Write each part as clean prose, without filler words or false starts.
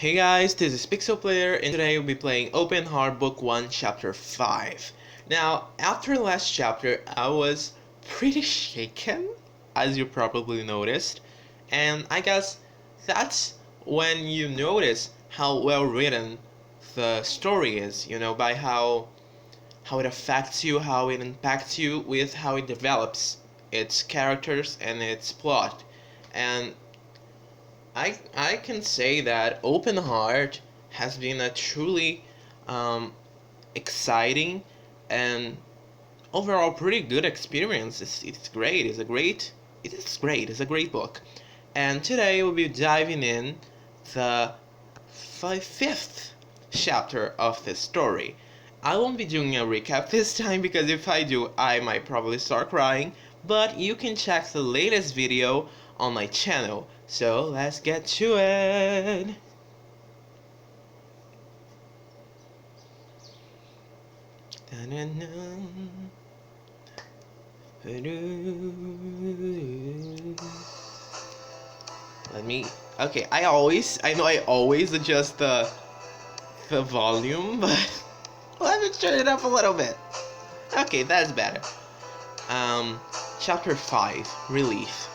Hey guys, this is Pixel Player and today we'll be playing Open Heart Book 1 Chapter 5. Now, after the last chapter, I was pretty shaken, as you probably noticed, and I guess that's when you notice how well written the story is, by how it affects you, how it impacts you with how it develops its characters and its plot. And I can say that Open Heart has been a truly exciting and overall pretty good experience. It's great. It's a great book. And today we'll be diving in the fifth chapter of this story. I won't be doing a recap this time because if I do, I might probably start crying. But you can check the latest video on my channel. So let's get to it. Okay, I know I always adjust the volume, but let me turn it up a little bit. Okay, that's better. Chapter 5, Relief.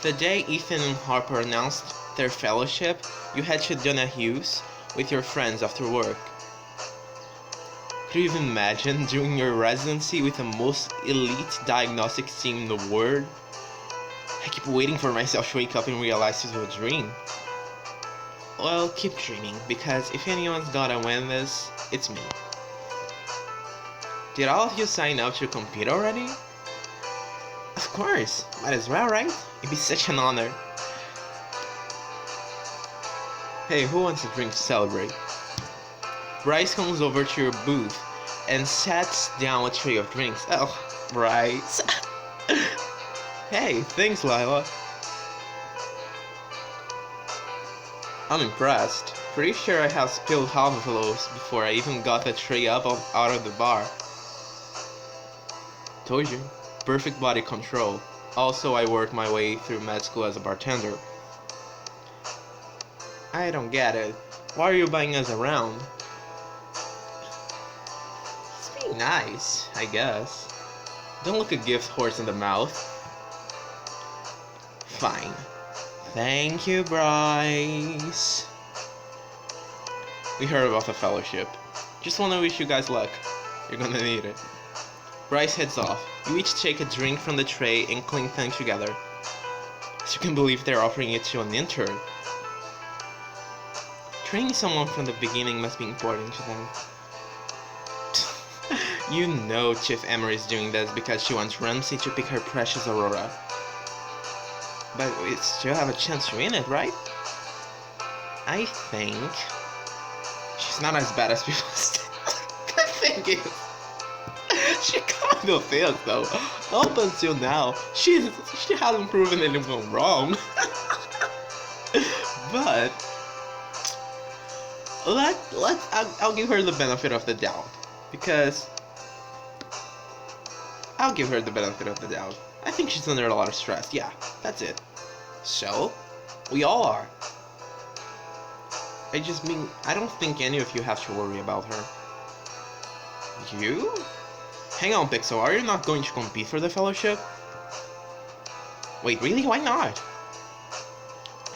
The day Ethan and Harper announced their fellowship, you head to Donahue's with your friends after work. Could you even imagine doing your residency with the most elite diagnostic team in the world? I keep waiting for myself to wake up and realize it was a dream. Well, keep dreaming, because if anyone's gotta win this, it's me. Did all of you sign up to compete already? Of course, might as well, right? It'd be such an honor. Hey, who wants a drink to celebrate? Bryce comes over to your booth and sets down a tray of drinks. Oh, Bryce. Hey, thanks, Lila. I'm impressed. Pretty sure I have spilled half of those before I even got the tray up out of the bar. Told you. Perfect body control. Also, I worked my way through med school as a bartender. I don't get it. Why are you buying us around? It's being nice, I guess. Don't look a gift horse in the mouth. Fine. Thank you, Bryce. We heard about the fellowship. Just wanna wish you guys luck. You're gonna need it. Bryce heads off. You each take a drink from the tray and clink them together. As you can believe they're offering it to an intern. Training someone from the beginning must be important to them. You know Chief Emery is doing this because she wants Ramsey to pick her precious Aurora. But we still have a chance to win it, right? I think she's not as bad as people say. Thank you. She kind of is, though. Up until now, she hasn't proven anyone wrong. But I'll give her the benefit of the doubt, because I'll give her the benefit of the doubt. I think she's under a lot of stress. Yeah, that's it. So we all are. I just mean, I don't think any of you have to worry about her. You? Hang on, Pixel, are you not going to compete for the fellowship? Wait, really? Why not?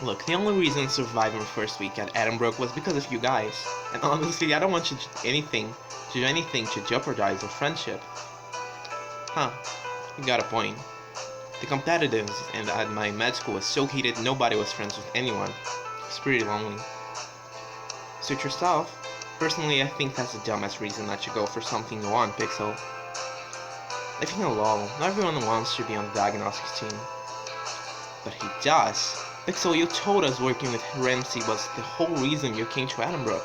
Look, the only reason I survived my first week at Edinburgh was because of you guys. And honestly, I don't want you to do anything to jeopardize our friendship. Huh, you got a point. The competitiveness at my med school was so heated nobody was friends with anyone. It's pretty lonely. Suit yourself. Personally, I think that's the dumbest reason not to go for something you want, Pixel. Living alone, not everyone wants to be on the diagnostics team. But he does. Pixel, you told us working with Ramsey was the whole reason you came to Edinburgh.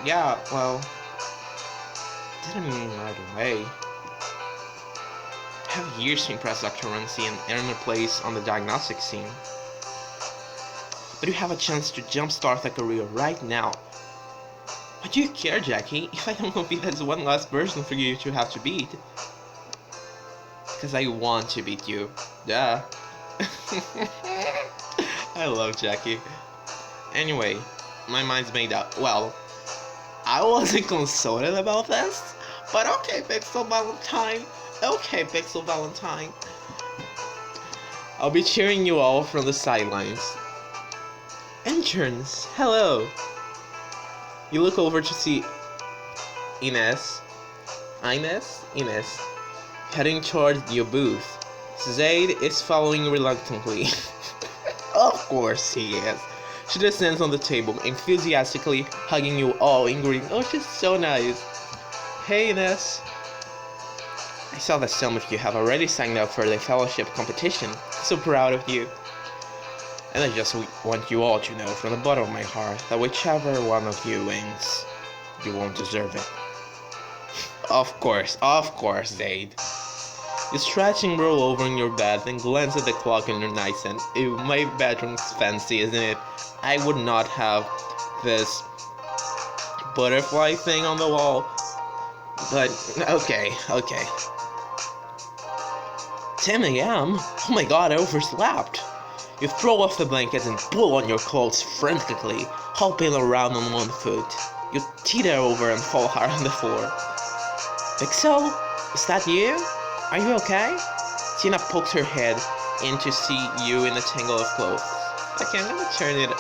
Yeah, well, didn't mean right away. I have years to impress Dr. Ramsey and earn a place on the diagnostics team. But you have a chance to jumpstart a career right now. Why do you care, Jackie? If I don't compete, that's one last person for you to have to beat. Because I want to beat you. Duh. I love Jackie. Anyway, my mind's made up. Well, I wasn't consulted about this, but okay, Pixel Valentine. Okay, Pixel Valentine. I'll be cheering you all from the sidelines. Interns, hello. You look over to see Ines, heading toward your booth. Zaid is following reluctantly. Of course he is. She just stands on the table, enthusiastically hugging you all and greeting. Oh, she's so nice. Hey, Ines. I saw that some of you have already signed up for the fellowship competition. So proud of you. And I just want you all to know from the bottom of my heart that whichever one of you wins, you won't deserve it. Of course, Zaid. You stretch and roll over in your bed and glance at the clock on your nightstand. Ew, my bedroom's fancy, isn't it? I would not have this butterfly thing on the wall. But, okay. 10 a.m.? Oh my god, I overslept. You throw off the blankets and pull on your clothes frantically, hopping around on one foot. You teeter over and fall hard on the floor. Pixel? Is that you? Are you okay? Tina pokes her head in to see you in a tangle of clothes. Okay, I'm gonna turn it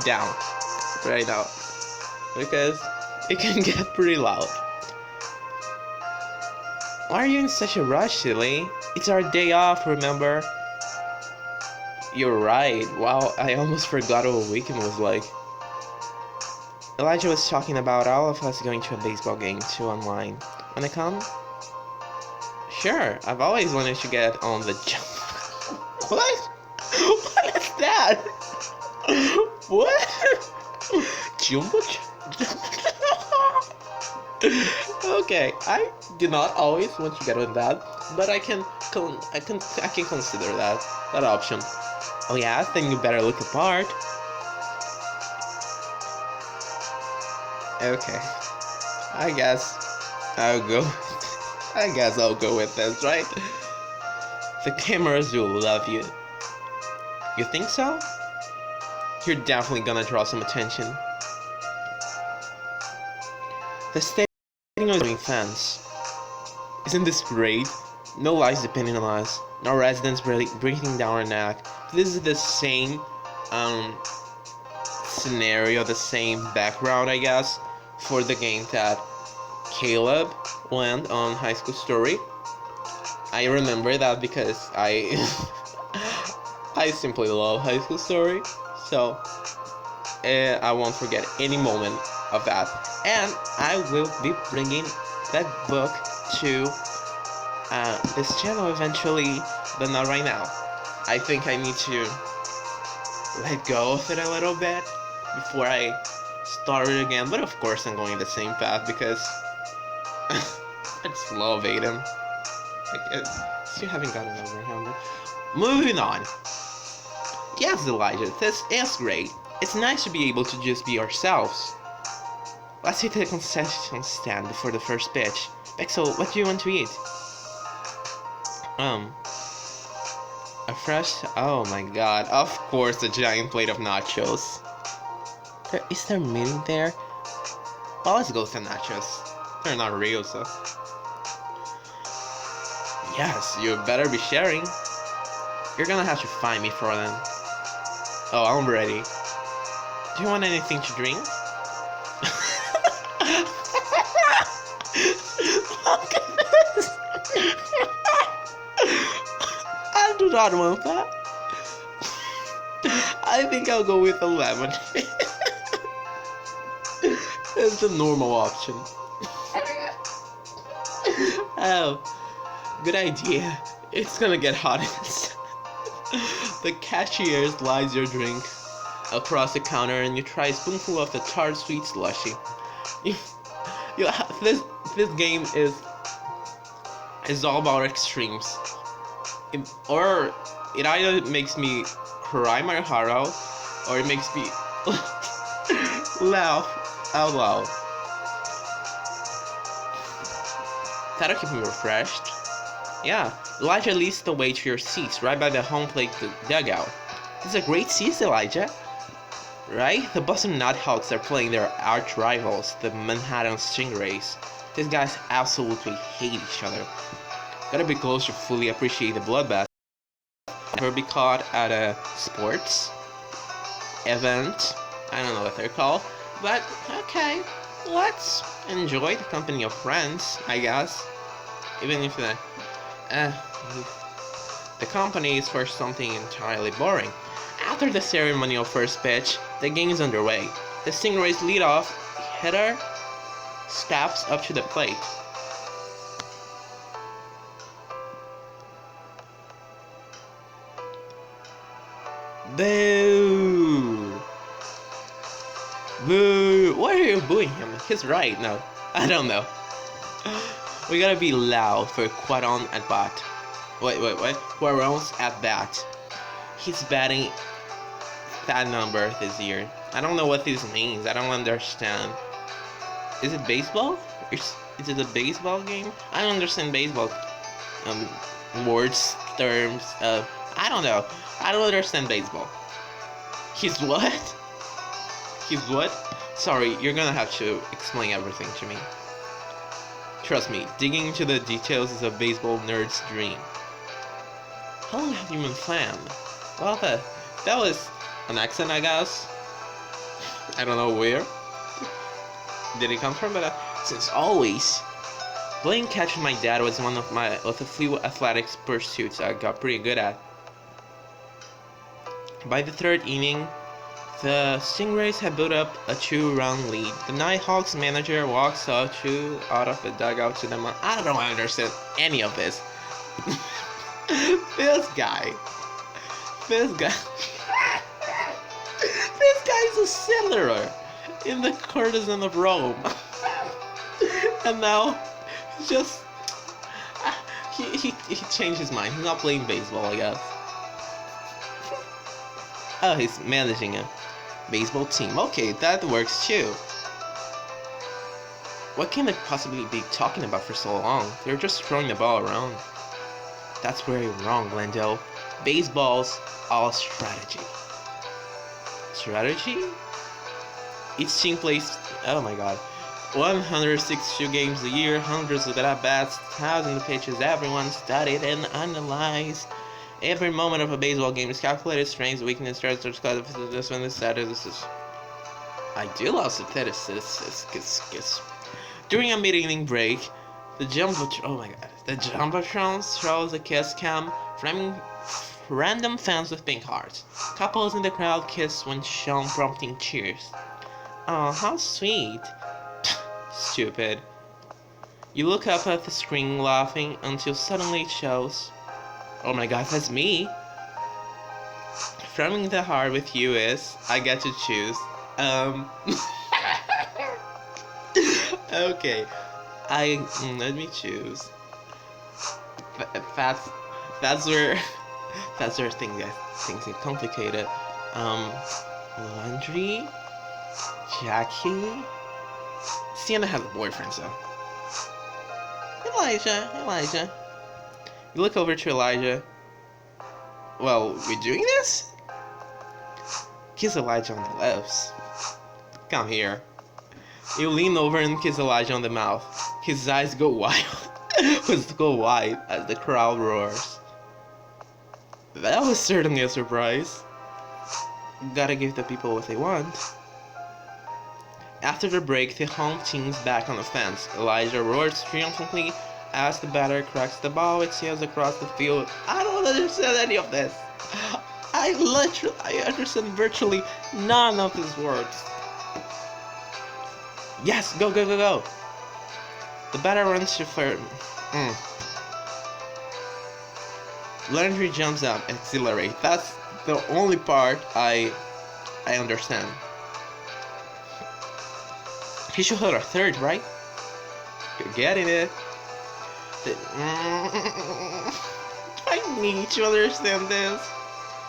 down right now, because it can get pretty loud. Why are you in such a rush, silly? It's our day off, remember? You're right. Wow, I almost forgot what a weekend was like. Elijah was talking about all of us going to a baseball game too online. Wanna come? Sure, I've always wanted to get on the jump. What? What is that? What? Jumbo? Okay, I do not always want to get on that, but I can consider that option. Oh yeah, then you better look apart. Okay, I guess I'll go with this, right? The cameras will love you. You think so? You're definitely gonna draw some attention. The stadium is having fans. Isn't this great? No lives depending on us. No residents breathing down our neck. This is the same scenario, the same background, I guess, for the game that Caleb went on High School Story. I remember that because I simply love High School Story, so I won't forget any moment of that. And I will be bringing that book to this channel eventually, but not right now. I think I need to let go of it a little bit before I start it again, but of course I'm going the same path because I just love Aiden. I still haven't gotten over him. But moving on. Yes, Elijah, this is great. It's nice to be able to just be ourselves. Let's hit the concession stand before the first pitch. Pixel, what do you want to eat? A fresh... Oh my god, of course a giant plate of nachos. Is there meat there? Well, let's go with the nachos. They're not real, so... Yes, you better be sharing. You're gonna have to find me for them. Oh, I'm ready. Do you want anything to drink? Look at this! I do not want that. I think I'll go with a lemon. It's the normal option. Oh, good idea. It's gonna get hot inside. The cashier slides your drink across the counter and you try a spoonful of the tart sweet slushy. This game is all about extremes. It either makes me cry my heart out, or it makes me laugh out loud. That'll keep me refreshed. Yeah, Elijah leads the way to your seats right by the home plate dugout. It's a great season, Elijah. Right? The Boston Nighthawks are playing their arch rivals, the Manhattan Stingrays. These guys absolutely hate each other. Gotta be close to fully appreciate the bloodbath. Never be caught at a sports event. I don't know what they're called. But, okay. Let's enjoy the company of friends, I guess. Even if the company is for something entirely boring. After the ceremonial first pitch, the game is underway. The Stingrays leadoff hitter steps up to the plate. Boo! Boo! Why are you booing him? He's right, no. I don't know. We gotta be loud for Quadon at bat. Wait. Quadon's at bat. He's batting that number this year. I don't know what this means. I don't understand. Is it baseball? Is it a baseball game? I don't understand baseball words, terms. I don't know. I don't understand baseball. He's what? He's what? Sorry, you're gonna have to explain everything to me. Trust me, digging into the details is a baseball nerd's dream. How long have you been fan? Well, that was an accent, I guess. I don't know where did it come from, but since always, playing catch with my dad was one of the few athletics pursuits I got pretty good at. By the third inning, the Stingrays had built up a 2-run lead. The Nighthawks manager walks out of the dugout to them. I don't understand any of this. This guy. This guy's a settler in the courtesan of Rome. And now, just he changed his mind. He's not playing baseball, I guess. Oh, he's managing a baseball team. Okay, that works too. What can they possibly be talking about for so long? They're just throwing the ball around. That's very wrong, Glendale. Baseball's all strategy. Strategy? Each team plays, oh my god, 162 games a year, hundreds of at-bats, thousands of pitches. Everyone studied and analyzed. Every moment of a baseball game is calculated, strengths, weakness, strengths, this one is that. This is. I do love statistics. During a mid-inning break, the Jumbotron throws a kiss cam, framing random fans with pink hearts. Couples in the crowd kiss when shown, prompting cheers. Oh, how sweet. Stupid. You look up at the screen laughing until suddenly it shows. Oh my god, that's me. Framing the heart with you is, I get to choose. Okay. Let me choose. That's where things get complicated. Laundry, Jackie. Sienna has a boyfriend, so. Elijah. You look over to Elijah. Well, we doing this? Kiss Elijah on the lips. Come here. You lean over and kiss Elijah on the mouth. His eyes go wild. Go wide as the crowd roars. That was certainly a surprise. Gotta give the people what they want. After the break, the home team's back on the fence. Elijah roars triumphantly as the batter cracks the ball. It sails across the field. I don't understand any of this. I understand virtually none of these words. Yes, go. The batter runs to third. Landry jumps up, exhilarate. That's the only part I understand. He should hit a third, right? You're getting it. I need to understand this.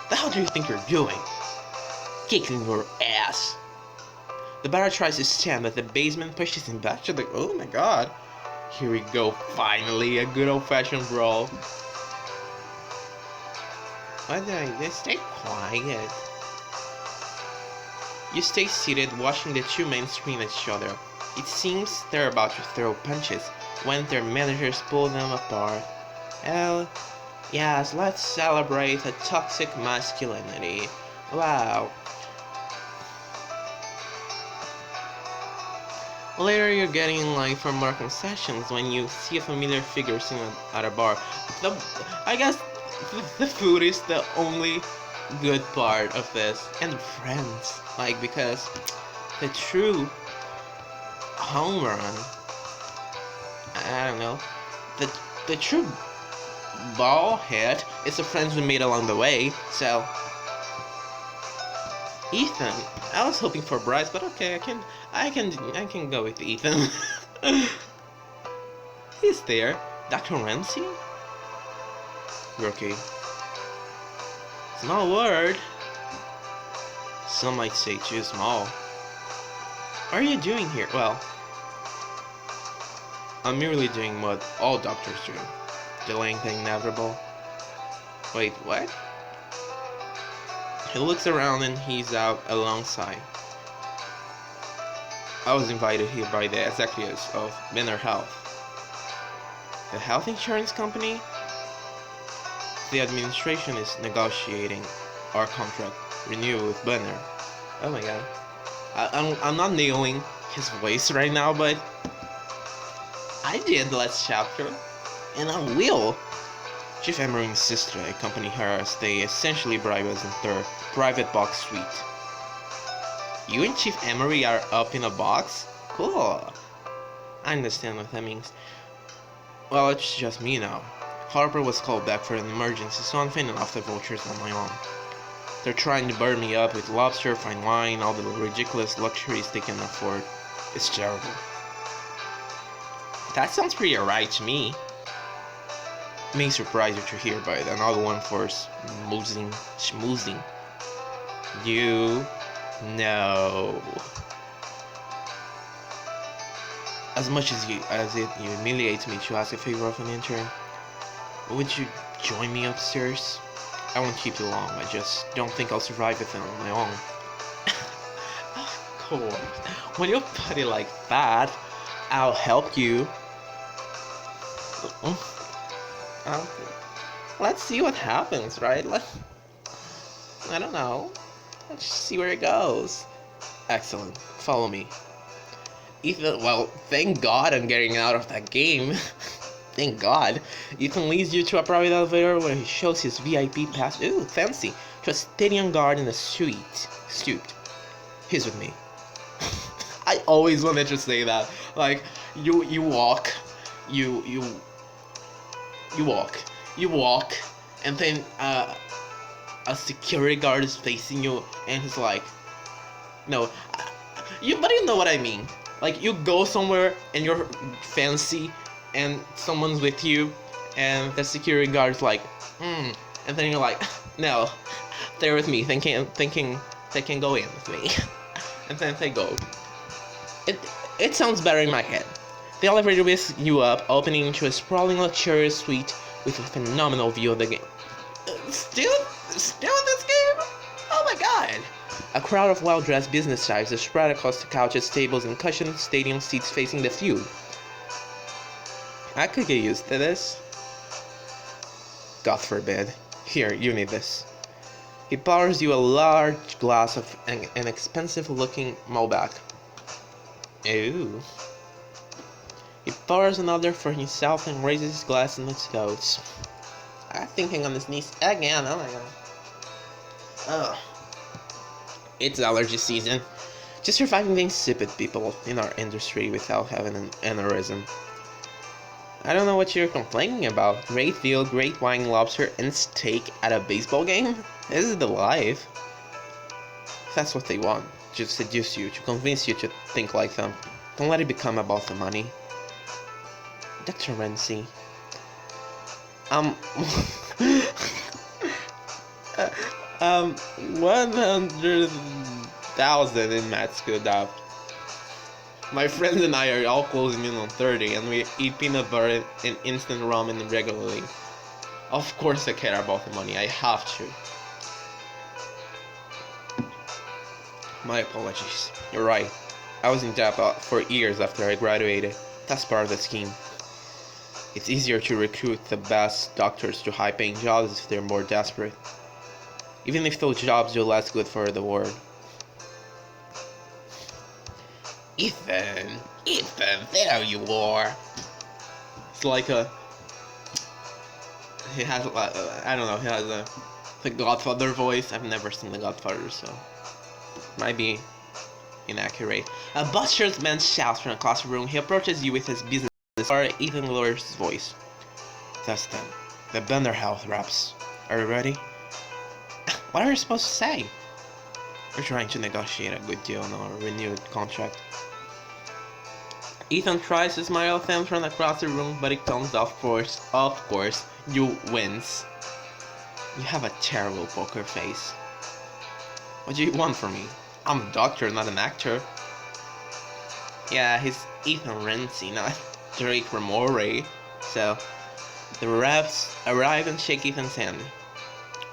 The hell do you think you're doing? Kicking your ass. The batter tries to stand, but the baseman pushes him back to the. Oh my god. Here we go, finally, a good old-fashioned brawl. What did I just stay quiet? You stay seated, watching the two men scream at each other. It seems they're about to throw punches when their managers pull them apart. Well, yes, let's celebrate a toxic masculinity. Wow. Later, you're getting in line for more concessions when you see a familiar figure sitting at a bar. I guess the food is the only good part of this, and friends. Like, because the true home run, I don't know, the true ball hit is the friends we made along the way. So, Ethan, I was hoping for Bryce, but okay, I can go with Ethan. He's there. Dr. Ramsey? Rookie. Small word. Some might say too small. What are you doing here? Well, I'm merely doing what all doctors do. Delaying the inevitable. Wait, what? He looks around and he's out alongside. I was invited here by the executives of Banner Health. The health insurance company? The administration is negotiating our contract renewal with Banner. Oh my god. I'm not nailing his voice right now, but I did last chapter, and I will. Chief Emery insisted I accompany her as they essentially bribe us in their private box suite. You and Chief Emery are up in a box? Cool. I understand what that means. Well, it's just me now. Harper was called back for an emergency, so I'm fending off the vultures on my own. They're trying to burn me up with lobster, fine wine, all the ridiculous luxuries they can afford. It's terrible. That sounds pretty alright to me. May surprise you to hear about it. Another one for schmoozing. You know. As much as it humiliates me to ask a favor of an intern, would you join me upstairs? I won't keep you long. I just don't think I'll survive with it on my own. Of course. When you put it like that, I'll help you. Let's see what happens, right? I don't know. Let's see where it goes. Excellent. Follow me. Ethan, well, thank God I'm getting out of that game. Thank God. Ethan leads you to a private elevator where he shows his VIP pass. Ooh, fancy. To a stadium guard in a suite. Stooped. He's with me. I always wanted to say that. Like, you walk, you walk, and then a security guard is facing you, and he's like, no, but you know what I mean. Like, you go somewhere and you're fancy, and someone's with you, and the security guard's like, and then you're like, no, they're with me, thinking they can go in with me, and then they go. It sounds better in my head. The elevator whisks you up, opening into a sprawling, luxurious suite with a phenomenal view of the game. Still in this game? Oh my god! A crowd of well-dressed business types is spread across the couches, tables, and cushioned stadium seats facing the field. I could get used to this. God forbid. Here, you need this. He pours you a large glass of an expensive-looking Malbec. Ooh. He pours another for himself and raises his glass and its notes. I think I'm gonna sneeze again. Oh my god. Ugh. It's allergy season. Just surviving the insipid people in our industry without having an aneurysm. I don't know what you're complaining about. Great veal, great wine, lobster, and steak at a baseball game? This is the life. That's what they want. To seduce you, to convince you to think like them. Don't let it become about the money. Dr. Ramsey. 100,000 in med school, Dad. My friends and I are all closing in on 30, and we eat peanut butter and instant ramen regularly. Of course I care about the money, I have to. My apologies. You're right. I was in debt for years after I graduated. That's part of the scheme. It's easier to recruit the best doctors to high-paying jobs if they're more desperate. Even if those jobs do less good for the world. Ethan, there you are. It's like he has I don't know, he has the Godfather voice. I've never seen the Godfather, so might be inaccurate. A busters man shouts from across the room. He approaches you with his business card, even lowers his voice. That's them. The Bender Health reps. Are you ready? What are you supposed to say? We're trying to negotiate a good deal on our renewed contract. Ethan tries to smile at them from across the room, but it comes off course. Of course, you wins. You have a terrible poker face. What do you want from me? I'm a doctor, not an actor. Yeah, he's Ethan Ramsey, not Drake Ramore. So, the reps arrive and shake Ethan's hand.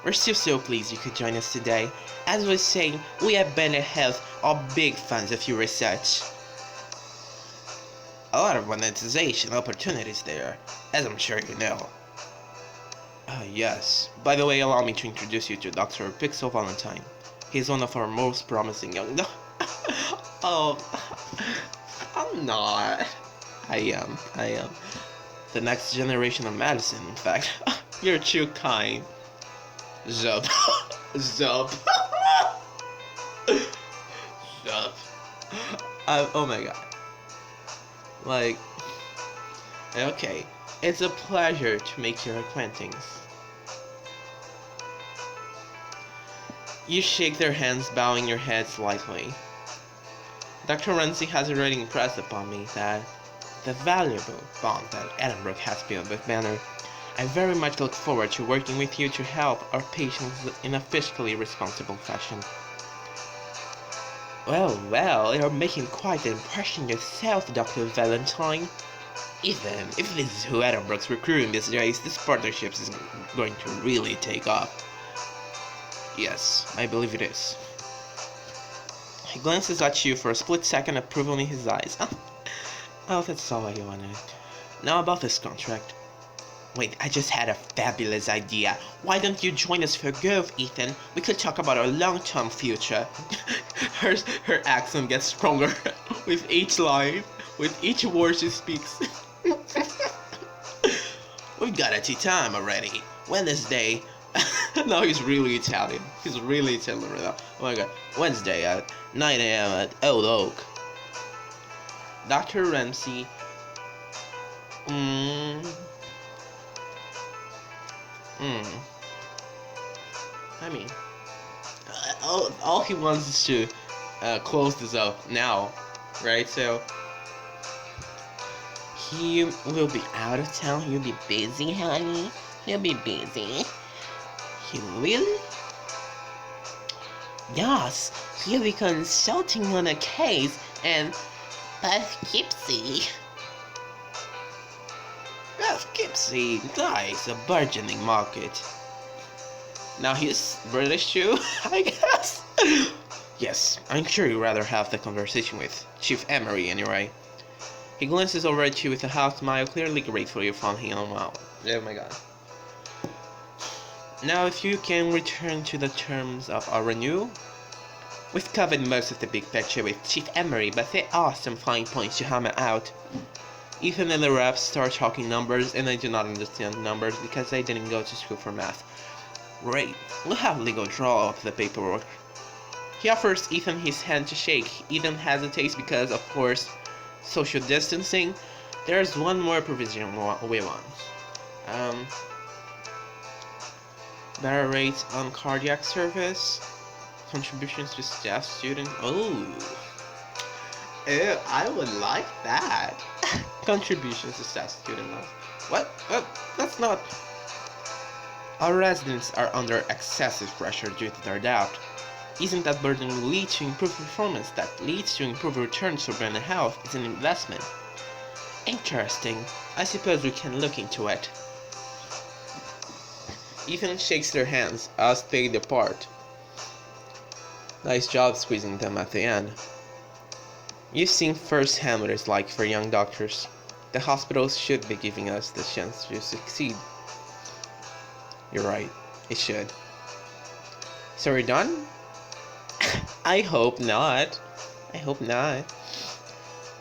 We're still so pleased you could join us today. As I was saying, we at Bender Health are big fans of your research. A lot of monetization opportunities there, as I'm sure you know. Yes. By the way, allow me to introduce you to Dr. Pixel Valentine. He's one of our most promising young... Oh, I'm not. I am. The next generation of medicine, in fact. You're too kind. Zup. Zup. Zup. Oh my god. Like, okay, it's a pleasure to make your acquaintance. You shake their hands, bowing your head slightly. Dr. Ramsey has already impressed upon me that the valuable bond that Edinburgh has built with Banner. I very much look forward to working with you to help our patients in a fiscally responsible fashion. Well, you're making quite an impression yourself, Dr. Valentine. Even if this is who Edinburgh's recruiting these days, this partnership is going to really take off. Yes, I believe it is. He glances at you for a split second, approval in his eyes. Oh, that's all I wanted. Now about this contract. Wait, I just had a fabulous idea. Why don't you join us for growth, Ethan? We could talk about our long-term future. Her accent gets stronger with each line, with each word she speaks. We've got a tea time already. Wednesday. No, he's really Italian. He's really Italian right now. Oh my god. Wednesday at 9 a.m. at Old Oak. Dr. Ramsey. I mean, all he wants is to close this up now, right? So he will be out of town. He'll be busy, honey. He'll be busy. He will? Yes, he'll be consulting on a case and Poughkeepsie. Poughkeepsie, nice, a burgeoning market. Now he's British too, I guess. Yes, I'm sure you'd rather have the conversation with Chief Emery anyway. He glances over at you with a half smile, clearly grateful you found him well. Oh my god. Now if you can return to the terms of our renewal. We've covered most of the big picture with Chief Emery, but there are some fine points to hammer out. Ethan and the reps start talking numbers, and I do not understand numbers because I didn't go to school for math. Great, we'll have legal draw up the paperwork. He offers Ethan his hand to shake. Ethan hesitates because, of course, social distancing. There's one more provision we want. Better rates on cardiac service. Contributions to staff student. Oh, I would like that. Contributions to staff student loans. What? That's not. Our residents are under excessive pressure due to their doubt. Isn't that burden will lead to improved performance that leads to improved returns for Bender Health is an investment? Interesting. I suppose we can look into it. Ethan shakes their hands as they depart. Nice job squeezing them at the end. You've seen firsthand what it's like for young doctors. The hospitals should be giving us the chance to succeed. You're right, it should. So we're done? I hope not. I hope not.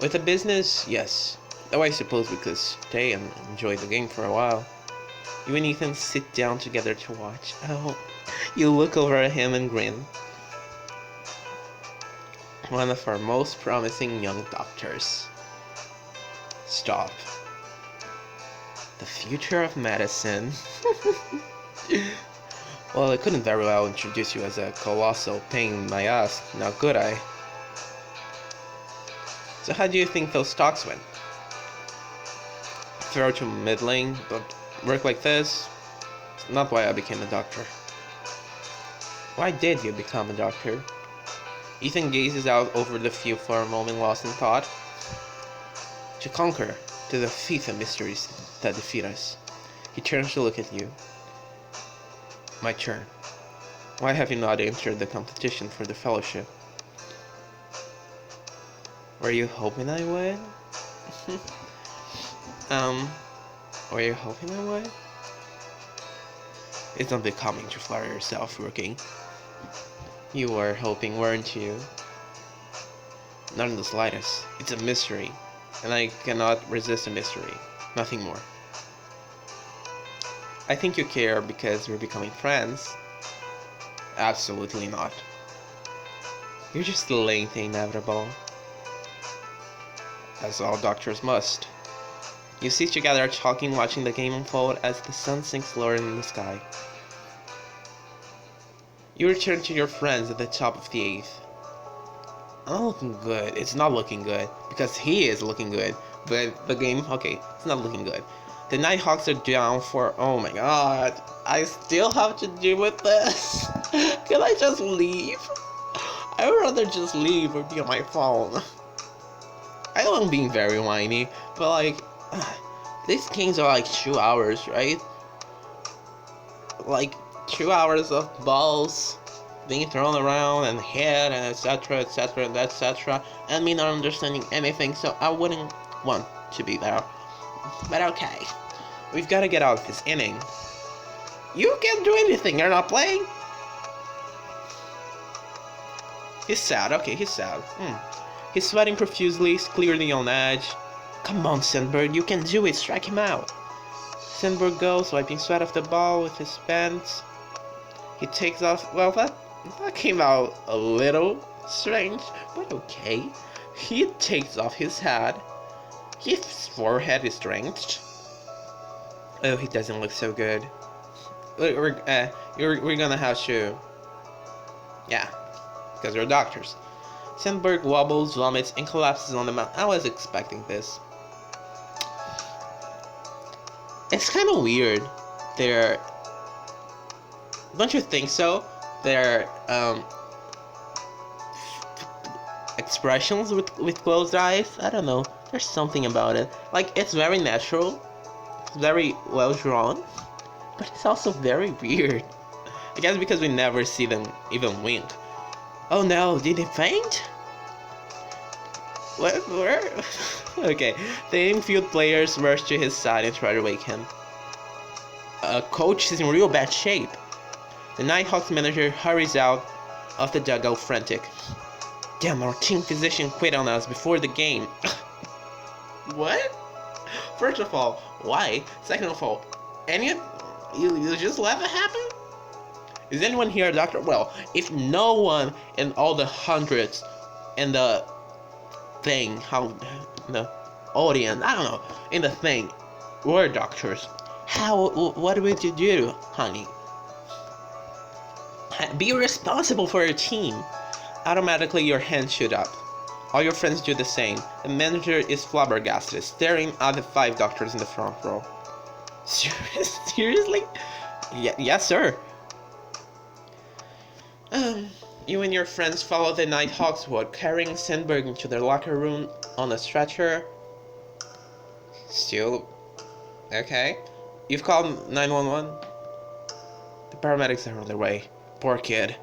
With the business, yes. Though I suppose we could stay and enjoy the game for a while. You and Ethan sit down together to watch. Oh, you look over at him and grin. One of our most promising young doctors. Stop. The future of medicine. Well, I couldn't very well introduce you as a colossal pain in my ass, now could I? So how do you think those talks went? Fair to middling, but work like this? It's not why I became a doctor. Why did you become a doctor? Ethan gazes out over the field for a moment, lost in thought. To conquer, to defeat the mysteries that defeat us. He turns to look at you. My turn. Why have you not entered the competition for the fellowship? Were you hoping I would? Were you hoping I would? It's not becoming to flatter yourself, rookie. You were hoping, weren't you? Not in the slightest. It's a mystery, and I cannot resist a mystery. Nothing more. I think you care because we're becoming friends. Absolutely not. You're just delaying the inevitable. As all doctors must. You sit together talking, watching the game unfold as the sun sinks lower in the sky. You return to your friends at the top of the 8th. I'm not looking good. It's not looking good. Because he is looking good. But the game, okay, it's not looking good. The Nighthawks are down for, oh my god. I still have to deal with this. Can I just leave? I would rather just leave or be on my phone. I know I'm being very whiny, but like, these games are like 2 hours, right? Like, 2 hours of balls being thrown around and hit and etc, etc, and etc, and me not understanding anything, so I wouldn't want to be there. But okay, we've got to get out of this inning. You can't do anything, you're not playing? He's sad, okay, he's sad. He's sweating profusely, he's clearly on edge. Come on, Sandberg, you can do it, strike him out. Sandberg goes, wiping sweat off the ball with his pants. He takes off, well, that came out a little strange, but okay. He takes off his hat. His forehead is drenched. Oh, he doesn't look so good. We're gonna have to... Yeah, because we're doctors. Sandberg wobbles, vomits, and collapses on the mat. I was expecting this. It's kind of weird. Don't you think so? Their expressions with closed eyes. I don't know. There's something about it. Like, it's very natural. It's very well drawn. But it's also very weird. I guess because we never see them even wink. Oh no, did he faint? Where? Okay, the infield players rush to his side and try to wake him. Coach is in real bad shape. The Nighthawks manager hurries out of the dugout frantic. Damn, our team physician quit on us before the game. What? First of all, why? Second of all, you just let it happen? Is anyone here a doctor? Well, if no one in all the hundreds in the thing, the audience, I don't know, in the thing, were doctors, what would you do, honey? Be responsible for your team. Automatically, your hands shoot up. All your friends do the same. The manager is flabbergasted, staring at the 5 doctors in the front row. Seriously? Yes, sir. You and your friends follow the Nighthawks ward, carrying Sandberg into their locker room on a stretcher. Still... Okay. You've called 911? paramedics are on their way. Poor kid.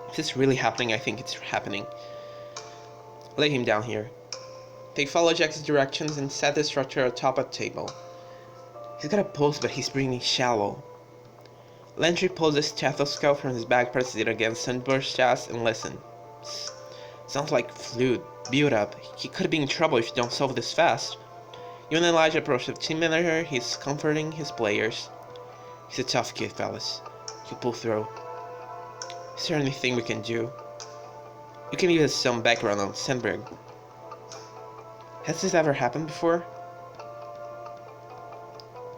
Is this really happening? I think it's happening. Lay him down here. They follow Jack's directions and set the structure atop a table. He's got a pulse, but he's breathing shallow. Landry pulls a stethoscope from his bag, presses it against Sandberg's chest, and listens. Sounds like fluid build-up. He could be in trouble if you don't solve this fast. You and Elijah approach the team manager. He's comforting his players. He's a tough kid, fellas. He'll pull through. Is there anything we can do? You can give us some background on Sandberg. Has this ever happened before?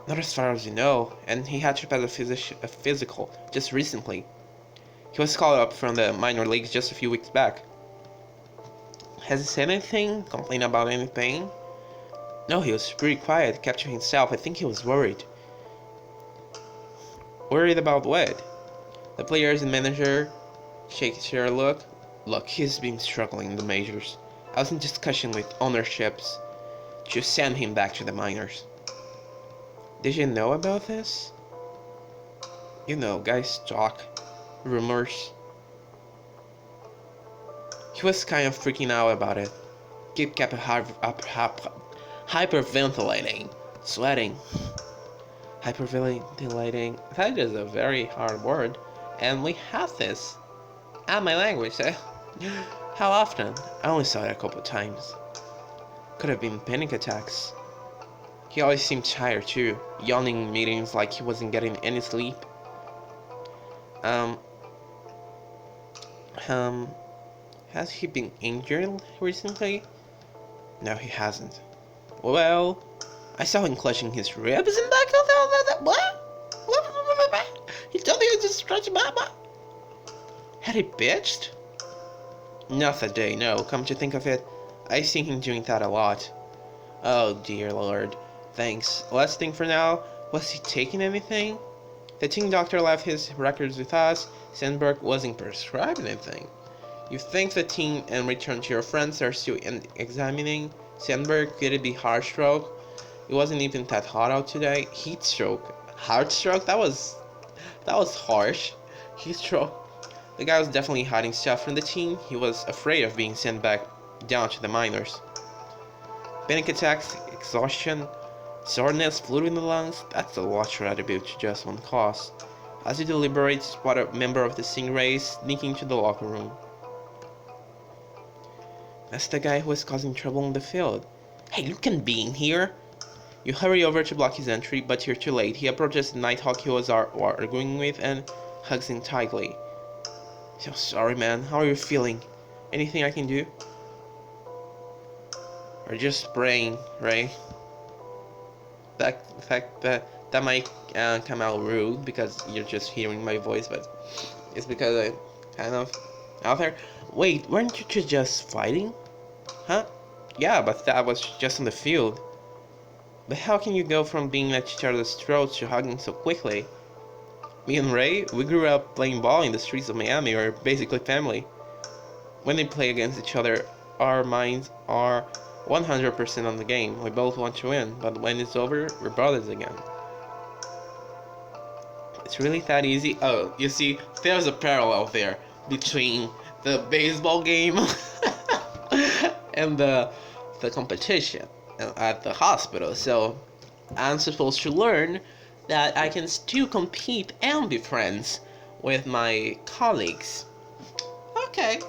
Not as far as you know, and he had to pass a physical just recently. He was called up from the minor leagues just a few weeks back. Has he said anything? Complained about any pain? No, he was pretty quiet, kept to himself. I think he was worried. Worried about what? The players and manager shake their look. Look, he's been struggling in the majors. I was in discussion with ownerships to send him back to the minors. Did you know about this? You know, guys talk. Rumors. He was kind of freaking out about it. Kip kept hyperventilating. Sweating. Hyperventilating. That is a very hard word. And we have this. And my language, eh? How often? I only saw it a couple times. Could have been panic attacks. He always seemed tired too, yawning in meetings like he wasn't getting any sleep. Has he been injured recently? No, he hasn't. Well, I saw him clutching his ribs and back of the what? He told me to stretch my butt. Had he bitched? Not that day, no. Come to think of it, I see him doing that a lot. Oh dear lord. Thanks. Last thing for now, was he taking anything? The team doctor left his records with us. Sandberg wasn't prescribed anything. You think the team and return to your friends are still examining Sandberg? Could it be heart stroke? It wasn't even that hot out today. Heat stroke. Heart stroke? That was harsh. Heat stroke. The guy was definitely hiding stuff from the team. He was afraid of being sent back down to the minors. Panic attacks, exhaustion, soreness, fluid in the lungs, that's a lot to attribute to just one cause. As he deliberates, spot a member of the Stingrays sneaking to the locker room. That's the guy who was causing trouble in the field. Hey, you can be in here! You hurry over to block his entry, but you're too late. He approaches the Nighthawk he was arguing with and hugs him tightly. So sorry, man. How are you feeling? Anything I can do? Or just praying, right? That might come out rude because you're just hearing my voice, but it's because I'm kind of out there. Wait, weren't you just fighting? Huh? Yeah, but that was just in the field. But how can you go from being at each other's throats to hugging so quickly? Me and Ray, we grew up playing ball in the streets of Miami. We're basically family. When they play against each other, our minds are 100% on the game. We both want to win, but when it's over, we're brothers again. It's really that easy? Oh, you see, there's a parallel there between the baseball game and the competition at the hospital. So I'm supposed to learn that I can still compete and be friends with my colleagues. Okay.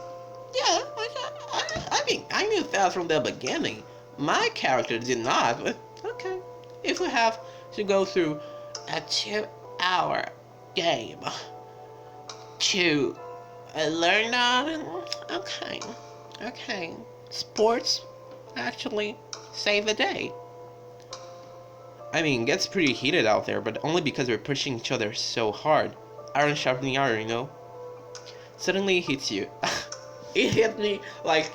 Yeah, I mean, I knew that from the beginning. My character did not, but okay. If we have to go through a 2-hour game to learn that, okay. Sports actually save the day. I mean, it gets pretty heated out there, but only because we're pushing each other so hard. Iron sharpening iron, you know? Suddenly it hits you. It hit me like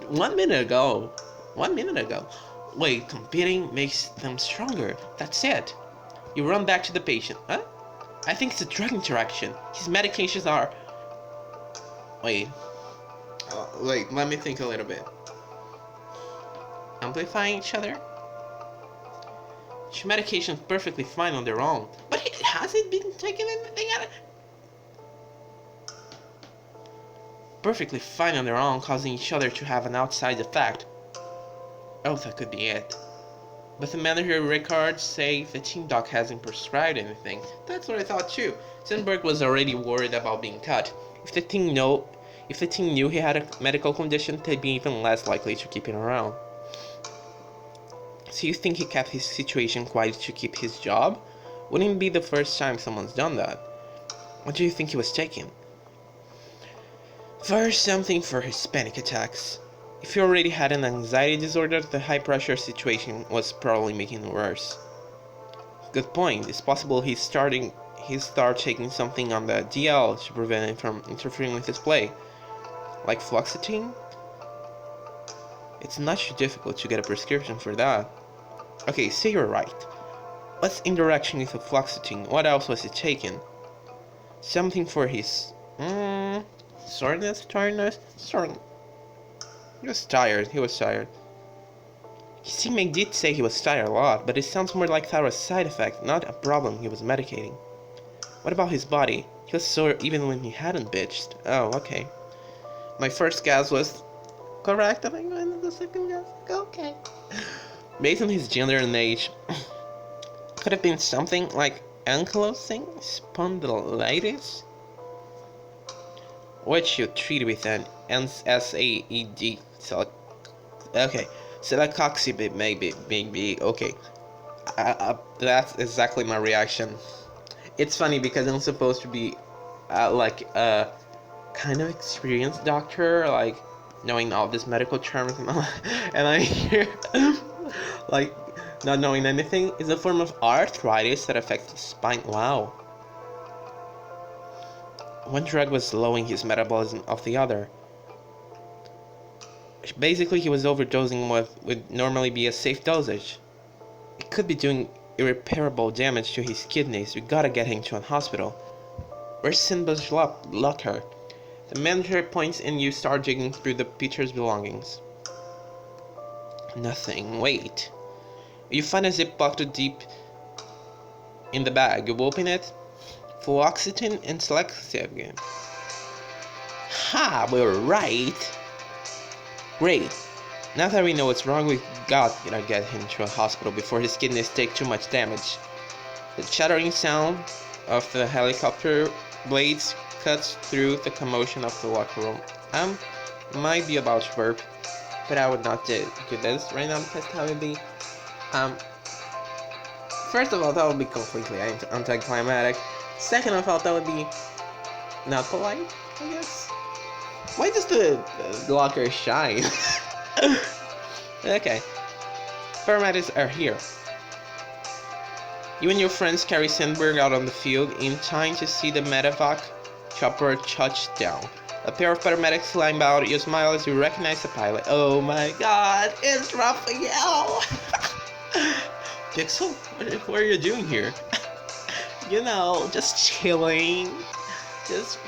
1 minute ago. 1 minute ago. Wait, competing makes them stronger. That's it. You run back to the patient. Huh? I think it's a drug interaction. His medications are... Wait, let me think a little bit. Amplifying each other? Medication's perfectly fine on their own. But has it been taking anything out of... Perfectly fine on their own, causing each other to have an outside effect. Oh, that could be it. But the manager records say the team doc hasn't prescribed anything. That's what I thought too. Sandberg was already worried about being cut. If the team knew he had a medical condition, they'd be even less likely to keep him around. So you think he kept his situation quiet to keep his job? Wouldn't it be the first time someone's done that? What do you think he was taking? First, something for his panic attacks. If he already had an anxiety disorder, the high-pressure situation was probably making it worse. Good point. It's possible he started taking something on the DL to prevent it from interfering with his play. Like fluoxetine? It's not too difficult to get a prescription for that. Okay, so you're right. What's in direction with the fluoxetine? What else was he taking? Something for his... tiredness? He was tired. His teammate did say he was tired a lot, but it sounds more like that was a side effect, not a problem he was medicating. What about his body? He was sore even when he hadn't bitched. Oh, okay. My first guess was correct. Am I going to the second guess? Okay. Based on his gender and age, could have been something like ankylosing spondylitis, which you treat with an SAED. Okay, celecoxib maybe. Okay, that's exactly my reaction. It's funny because I'm supposed to be like a kind of experienced doctor, like knowing all these medical terms and all, and I hear like not knowing anything. Is a form of arthritis that affects the spine. Wow. One drug was slowing his metabolism of the other. Basically, he was overdosing what would normally be a safe dosage. It could be doing irreparable damage to his kidneys. We gotta get him to a hospital. Where's Sinbad's locker? The manager points and you start digging through the pitcher's belongings. Nothing. Wait. You find a ziplock too deep in the bag. You open it. Fluoxetine and selective again. Ha! We're right. Great. Now that we know what's wrong, we gotta get him to a hospital before his kidneys take too much damage. The chattering sound of the helicopter blades cuts through the commotion of the locker room. Might be about to burp, but I would not do this right now because that would be, first of all, that would be completely anticlimactic. Second of all, that would be not polite, I guess. Why does the locker shine? Okay. Paramedics are here. You and your friends carry Sandberg out on the field in time to see the medevac chopper touch down. A pair of paramedics climb out. You smile as you recognize the pilot. Oh my god, it's Raphael! Pixel, what are you doing here? You know, just chilling. Just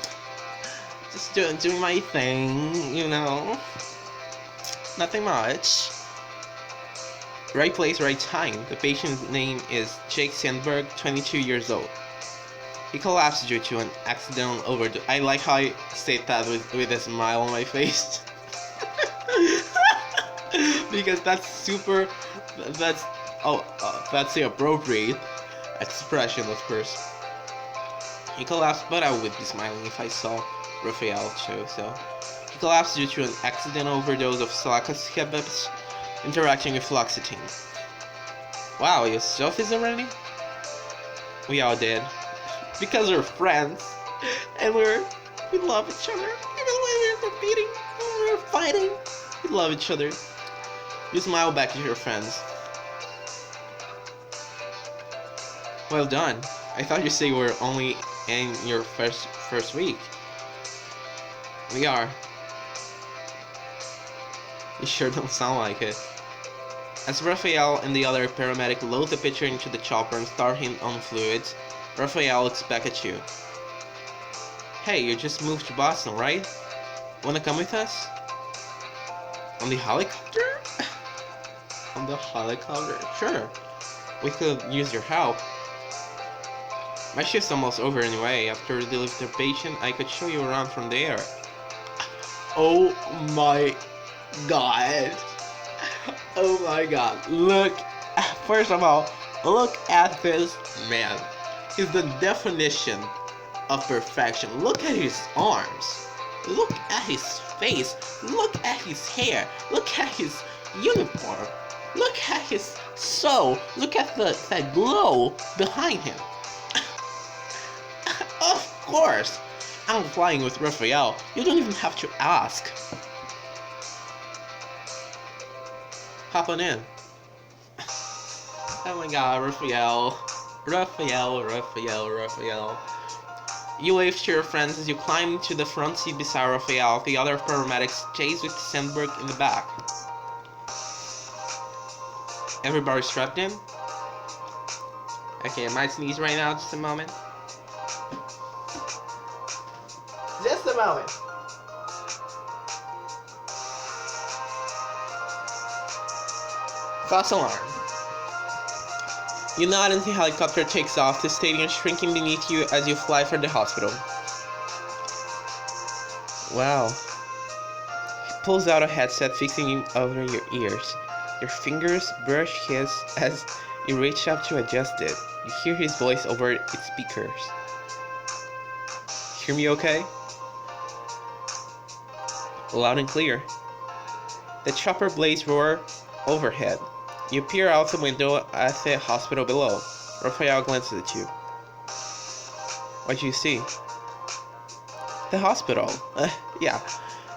doing my thing, you know. Nothing much. Right place, right time. The patient's name is Jake Sandberg, 22 years old. He collapsed due to an accidental overdose. I like how I state that with a smile on my face. Because that's the appropriate expression, of course. He collapsed, but I would be smiling if I saw Raphael too, so. He collapsed due to an accidental overdose of selective interacting with fluoxetine. Wow, you saw this already? We all did. Because we're friends. And we love each other. Even when we're competing, when we're fighting, we love each other. You smile back at your friends. Well done. I thought you said you were only in your first week. We are. You sure don't sound like it. As Raphael and the other paramedic load the pitcher into the chopper and start him on fluids, Raphael looks back at you. Hey, you just moved to Boston, right? Wanna come with us? On the helicopter? On the helicopter? Sure. We could use your help. My shift's almost over anyway. After we deliver the patient, I could show you around from there. Oh my god. Oh my god. Look. First of all, look at this man. He's the definition of perfection. Look at his arms. Look at his face. Look at his hair. Look at his uniform. Look at his soul. Look at that glow behind him. Of course, I'm flying with Raphael. You don't even have to ask. Hop on in. Oh my god, Raphael. Raphael. You wave to your friends as you climb into the front seat beside Raphael. The other paramedics chase with Sandberg in the back. Everybody strapped in? Okay, I might sneeze right now, just a moment. Just a moment. False alarm. You nod as the helicopter takes off, the stadium shrinking beneath you as you fly for the hospital. Wow. He pulls out a headset, fixing it over your ears. Your fingers brush his as you reach up to adjust it. You hear his voice over its speakers. Hear me okay? Loud and clear. The chopper blades roar overhead. You peer out the window at the hospital below. Raphael glances at you. What do you see? The hospital. Yeah.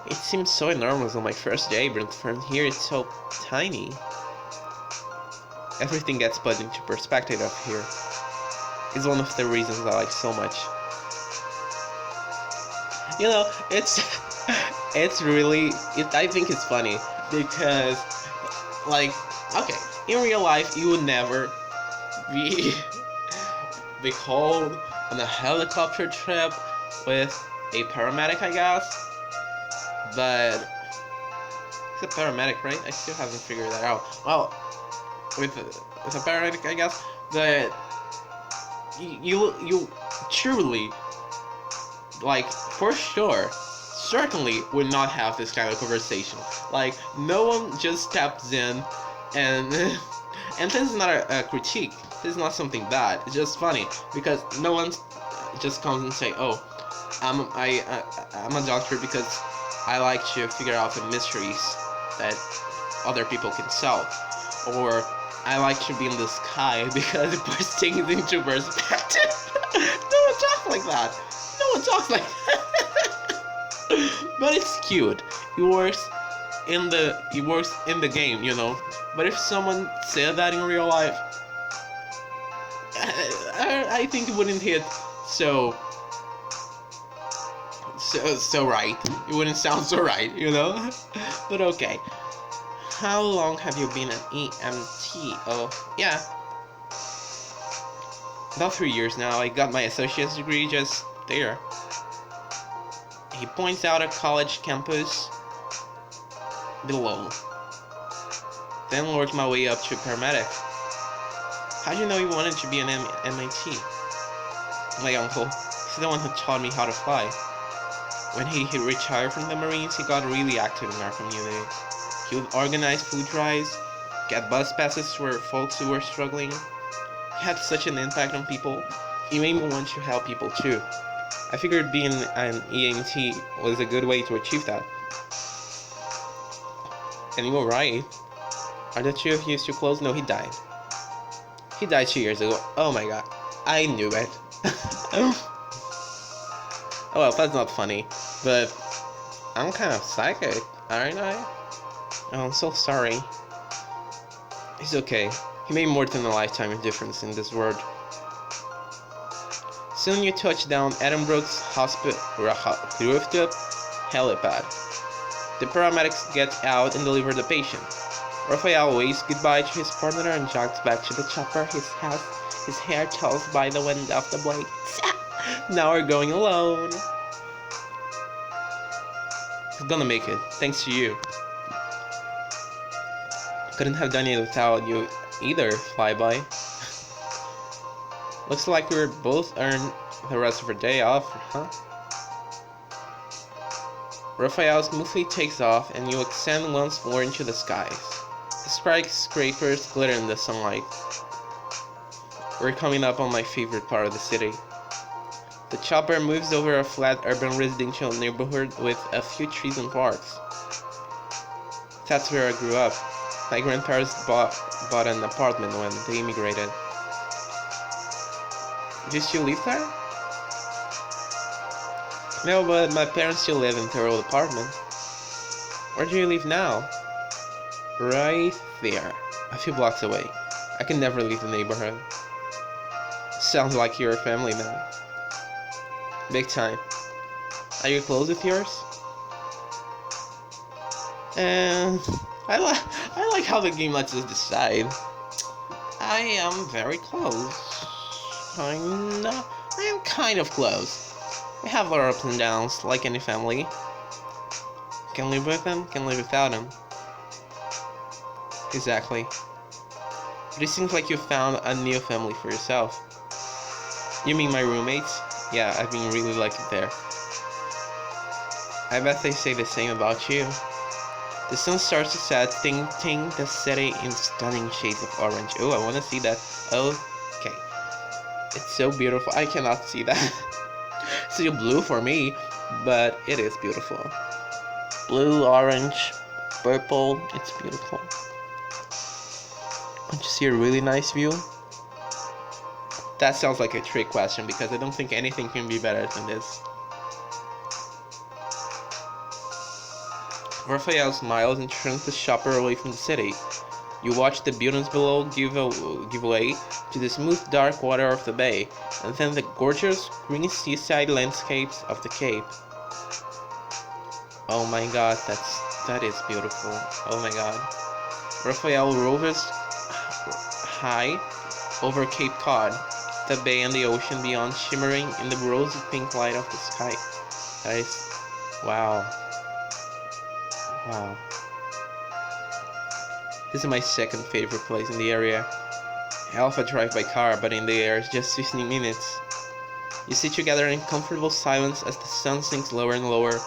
It seems so enormous on my first day, but from here it's so tiny. Everything gets put into perspective up here. It's one of the reasons I like so much. You know, it's really, I think it's funny because, like, okay, in real life you would never be called on a helicopter trip with a paramedic, I guess. But it's a paramedic, right? I still haven't figured that out. Well, with a paramedic, I guess. But you truly, like, for sure, certainly would not have this kind of conversation. Like, no one just steps in and and this is not a critique. This is not something bad. It's just funny because no one just comes and say, "Oh, I'm a doctor because I like to figure out the mysteries that other people can solve," or "I like to be in the sky because it puts things into perspective." No one talks like that. No one talks like that. But it's cute. It works in the game, you know. But if someone said that in real life, I think it wouldn't hit so right. It wouldn't sound so right, you know? But okay. How long have you been an EMT? Oh, yeah. About 3 years now. I got my associate's degree just there. He points out a college campus below. Then worked my way up to paramedic. How'd you know you wanted to be an MIT? My uncle. He's the one who taught me how to fly. When he retired from the Marines, he got really active in our community. He would organize food drives, get bus passes for folks who were struggling. He had such an impact on people. He made me want to help people too. I figured being an EMT was a good way to achieve that. And you were right. Are the two of you still close? No, he died. He died 2 years ago. Oh my god. I knew it. Oh well, that's not funny. But I'm kind of psychic, aren't I? Oh, I'm so sorry. It's okay. He made more than a lifetime of difference in this world. Soon you touch down Edinburgh's hospital rooftop helipad. The paramedics get out and deliver the patient. Raphael waves goodbye to his partner and jogs back to the chopper, his hair tossed by the wind of the blades. Now we're going alone. He's gonna make it, thanks to you. Couldn't have done it without you either, Flyby. Looks like we're both earned the rest of our day off, huh? Raphael smoothly takes off, and you ascend once more into the skies. The skyscrapers glitter in the sunlight. We're coming up on my favorite part of the city. The chopper moves over a flat urban residential neighborhood with a few trees and parks. That's where I grew up. My grandparents bought an apartment when they immigrated. Do you still live there? No, but my parents still live in their old apartment. Where do you live now? Right there, a few blocks away. I can never leave the neighborhood. Sounds like you're a family man. Big time. Are you close with yours? And I like how the game lets us decide. I am very close. I am kind of close. We have our ups and downs, like any family. Can live with them, can live without them. Exactly. But it seems like you found a new family for yourself. You mean my roommates? Yeah, I've been really lucky there. I bet they say the same about you. The sun starts to set, tinting the city in stunning shades of orange. Oh, I want to see that. Okay. It's so beautiful. I cannot see that. It's still blue for me, but it is beautiful. Blue, orange, purple. It's beautiful. Don't you see a really nice view? That sounds like a trick question because I don't think anything can be better than this. Raphael smiles and turns the chopper away from the city. You watch the buildings below give way to the smooth dark water of the bay, and then the gorgeous green seaside landscapes of the Cape. Oh my god, that is beautiful. Oh my god. Raphael rovers high over Cape Cod, the bay and the ocean beyond shimmering in the rosy pink light of the sky. That is... wow. Wow. This is my second favorite place in the area. I often drive by car, but in the air it's just 15 minutes. You sit together in comfortable silence as the sun sinks lower and lower,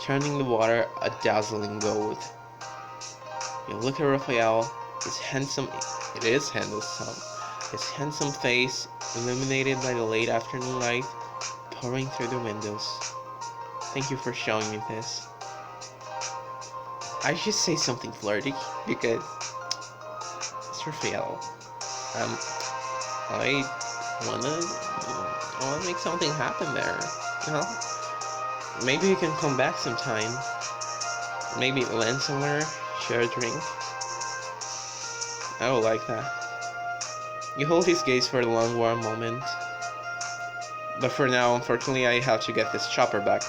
turning the water a dazzling gold. You look at Raphael, his handsome face illuminated by the late afternoon light pouring through the windows. Thank you for showing me this. I should say something flirty because it's Raphael. I wanna make something happen there. You know? Maybe you can come back sometime. Maybe land somewhere, share a drink. I would like that. You hold his gaze for a long warm moment. But for now, unfortunately, I have to get this chopper back.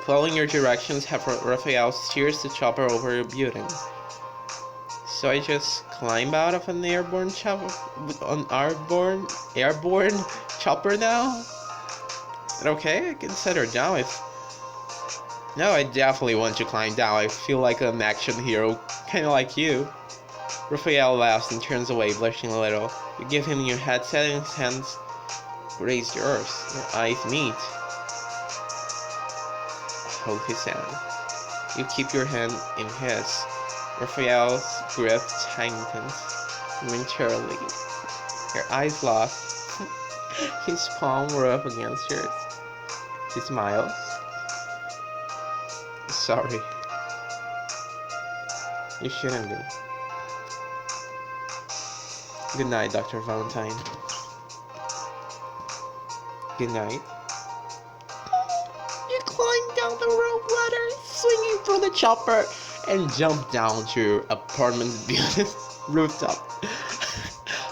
Following your directions, Raphael steers the chopper over a building. So I just climb out of an airborne chopper now? Is it okay? I can set her down if... No, I definitely want to climb down. I feel like an action hero, kinda like you. Raphael laughs and turns away, blushing a little. You give him your headset and his hands raise yours. Your eyes meet. Hold his hand. You keep your hand in his. Raphael's grip tightens momentarily. Your eyes lock. His palm rub against yours. He smiles. Sorry. You shouldn't be. Good night, Dr. Valentine. Good night. You climb down the rope ladder, swinging through the chopper, and jump down to your apartment building rooftop.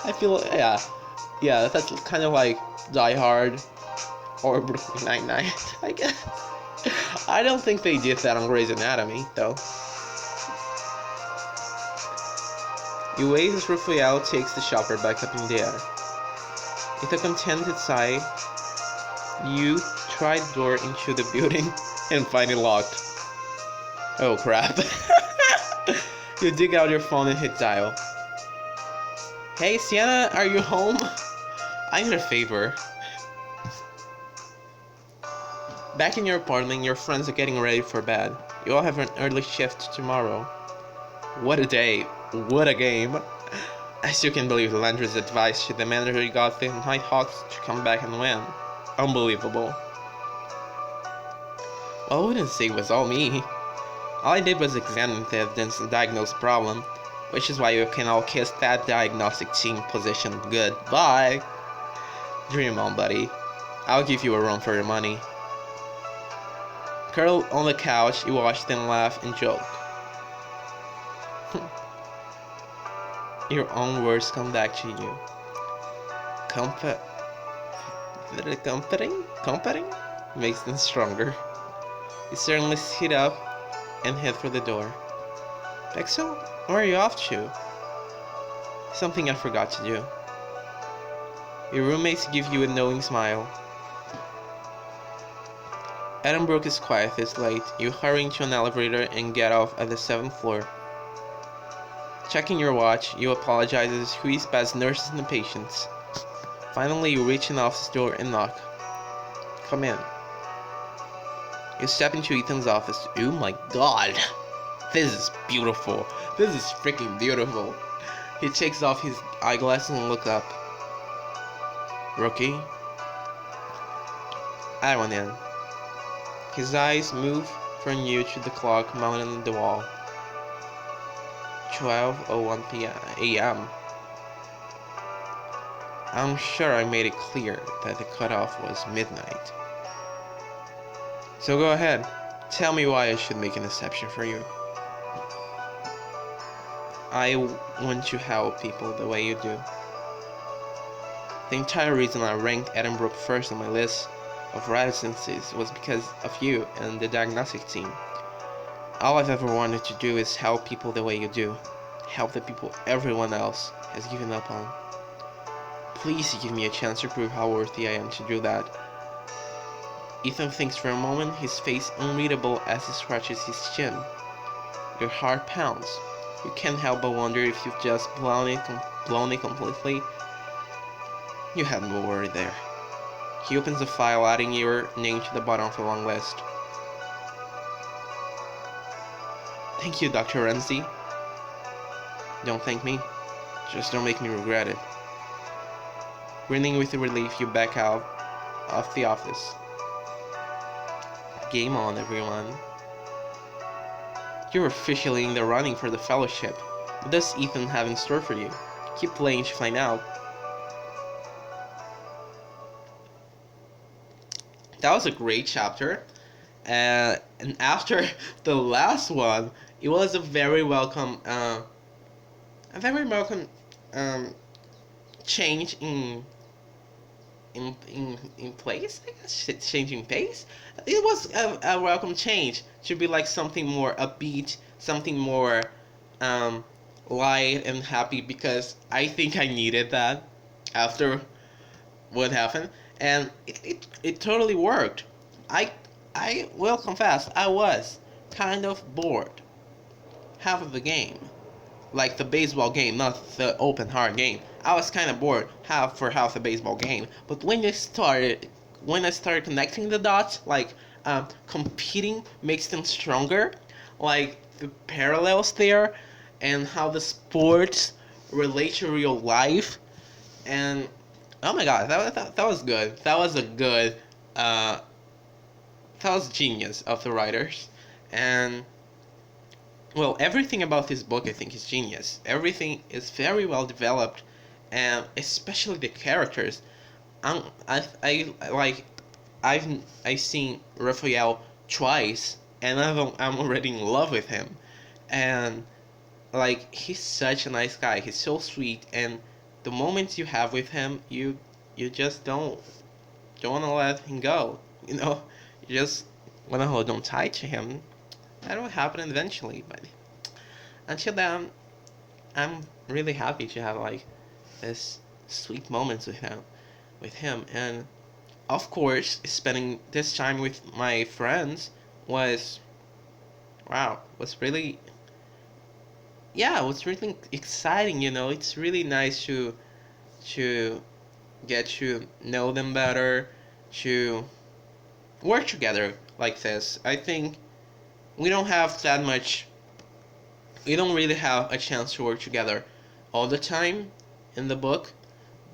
I feel, yeah, that's kind of like Die Hard or Brooklyn Nine-Nine, I guess. I don't think they did that on Grey's Anatomy, though. You wait as Raphael takes the chopper back up in the air. With a contented sigh, you try the door into the building and find it locked. Oh crap. You dig out your phone and hit dial. Hey, Sienna, are you home? I need a favor. Back in your apartment, your friends are getting ready for bed. You all have an early shift tomorrow. What a day. What a game. I still can't believe Landry's advice to the manager got the Nighthawks to come back and win. Unbelievable. Well, I wouldn't say it was all me. All I did was examine the evidence and diagnose the problem, which is why you can all kiss that diagnostic team position goodbye. Dream on, buddy. I'll give you a run for your money. Curled on the couch, you watched them laugh and joke. Your own words come back to you. Comforting makes them stronger. You suddenly sit up and head for the door. Pexel, where are you off to? Something I forgot to do. Your roommates give you a knowing smile. Adam Brooke is quiet this late. You hurry into an elevator and get off at the 7th floor. Checking your watch, you apologize as you squeeze past nurses and patients. Finally, you reach an office door and knock. Come in. You step into Ethan's office. Oh my god! This is beautiful. This is freaking beautiful. He takes off his eyeglasses and looks up. Rookie? I went in. His eyes move from you to the clock mounted on the wall. 12:01 a.m. I'm sure I made it clear that the cutoff was midnight. So go ahead, tell me why I should make an exception for you. I want to help people the way you do. The entire reason I ranked Edinburgh first on my list of residencies was because of you and the diagnostic team. All I've ever wanted to do is help people the way you do. Help the people everyone else has given up on. Please give me a chance to prove how worthy I am to do that. Ethan thinks for a moment, his face unreadable as he scratches his chin. Your heart pounds. You can't help but wonder if you've just blown it completely. You had no worry there. He opens the file, adding your name to the bottom of a long list. Thank you, Dr. Ramsey. Don't thank me. Just don't make me regret it. Grinning with relief, you back out of the office. Game on, everyone. You're officially in the running for the fellowship. What does Ethan have in store for you? Keep playing to find out. That was a great chapter. And after the last one, it was a very welcome change in place, I guess, changing pace. It was a welcome change to be like something more upbeat, something more light and happy, because I think I needed that after what happened, and it totally worked. I will confess, I was kind of bored half of the game, like the baseball game, not the open hard game. I was kind of bored half the baseball game, but when I started connecting the dots, like competing makes them stronger, like the parallels there, and how the sports relate to real life, and oh my god, that was good. That was a good, that was genius of the writers, and well, everything about this book I think is genius. Everything is very well developed, and especially the characters. I like I've seen Raphael twice, and I'm already in love with him, and like he's such a nice guy. He's so sweet, and the moments you have with him, you just don't want to let him go. You know, you just want to hold on tight to him. That will happen eventually, but until then, I'm really happy to have like this sweet moments with him, and of course, spending this time with my friends was, wow, was really yeah, it was really exciting. It's really nice to get to know them better, to work together like this. I think we don't have that much. We don't really have a chance to work together all the time in the book,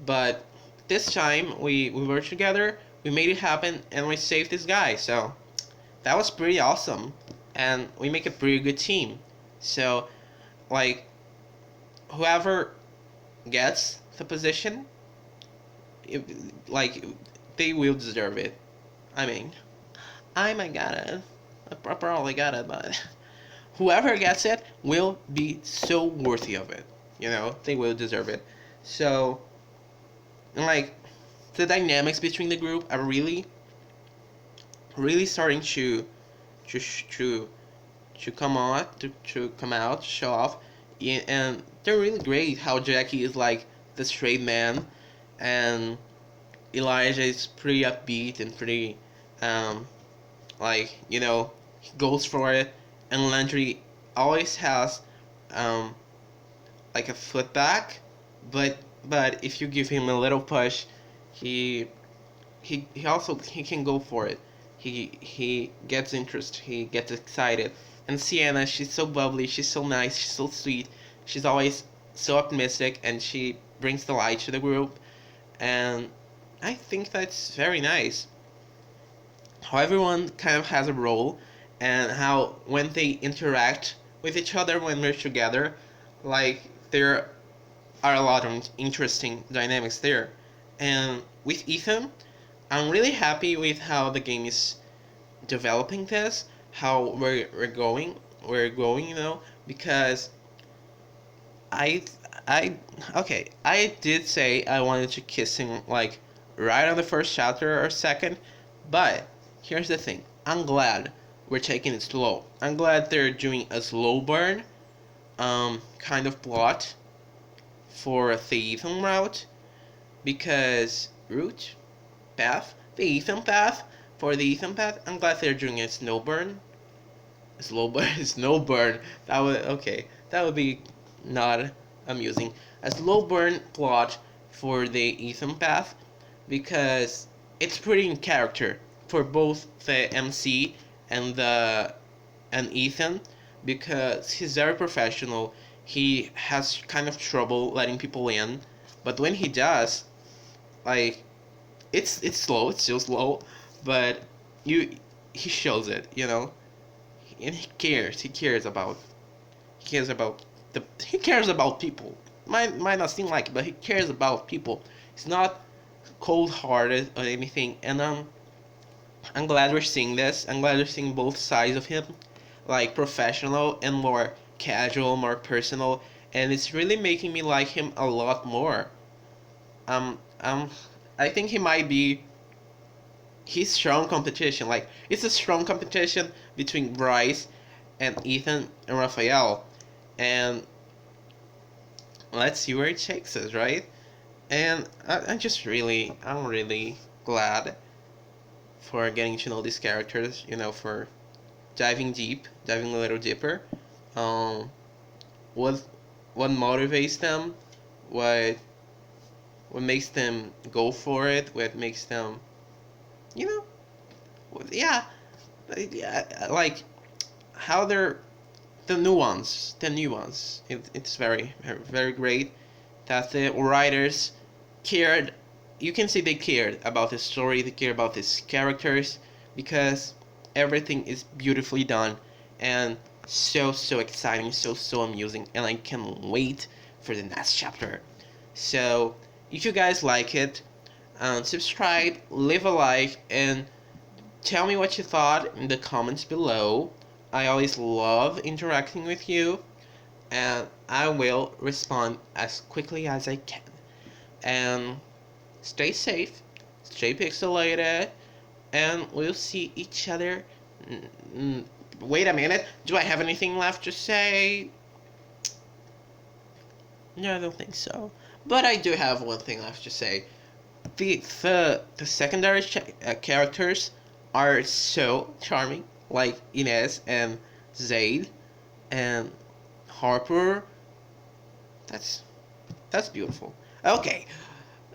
but this time we worked together, we made it happen, and we saved this guy. So that was pretty awesome, and we make a pretty good team. So like whoever gets the position, it, like they will deserve it. I mean, I might got it. I probably got it, but whoever gets it will be so worthy of it. They will deserve it. So, like, the dynamics between the group are really, really starting to to to come out to come out, show off, and they're really great. How Jackie is like the straight man, and Elijah is pretty upbeat and pretty, um, like he goes for it, and Landry always has, um, like a foot back, but if you give him a little push, he he also he can go for it. He gets interest. He gets excited. And Sienna, she's so bubbly. She's so nice. She's so sweet. She's always so optimistic, and she brings the light to the group. And I think that's very nice. How everyone kind of has a role, and how when they interact with each other when we're together, like there are a lot of interesting dynamics there. And with Ethan, I'm really happy with how the game is developing this, how we're going, because I I okay, I did say I wanted to kiss him like right on the first chapter or second, but here's the thing. I'm glad we're taking it slow. I'm glad they're doing a slow burn kind of plot for the Ethan route, because route path the Ethan path for the Ethan path. I'm glad they're doing a slow burn, snow burn. That would okay. That would be not amusing. A slow burn plot for the Ethan path, because it's pretty in character for both the MC and the and Ethan, because he's very professional. He has kind of trouble letting people in, but when he does, like it's slow, it's still slow, but you he shows it, and he cares about people. Might not seem like it, but he cares about people. He's not cold hearted or anything, and I'm glad we're seeing this. I'm glad we're seeing both sides of him, like professional and more casual, more personal, and it's really making me like him a lot more. Um, um, I think he might be his strong competition. Like it's a strong competition between Bryce and Ethan and Raphael, and let's see where it takes us, right? And I'm really glad for getting to know these characters. For diving a little deeper. Um, what what motivates them? What what makes them go for it? What makes them, you know, yeah, like how they're the nuance. It's very, very, very great that the writers cared. You can see they cared about the story, they cared about these characters, because everything is beautifully done and so exciting, so amusing, and I can't wait for the next chapter. So if you guys like it, subscribe, leave a like, and tell me what you thought in the comments below. I always love interacting with you, and I will respond as quickly as I can. And stay safe, stay pixelated, and we'll see each other. Wait a minute, do I have anything left to say? No, I don't think so. But I do have one thing left to say. The secondary characters are so charming, like Inez and Zaid and Harper That's beautiful. Okay.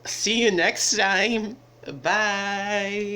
See you next time. Bye.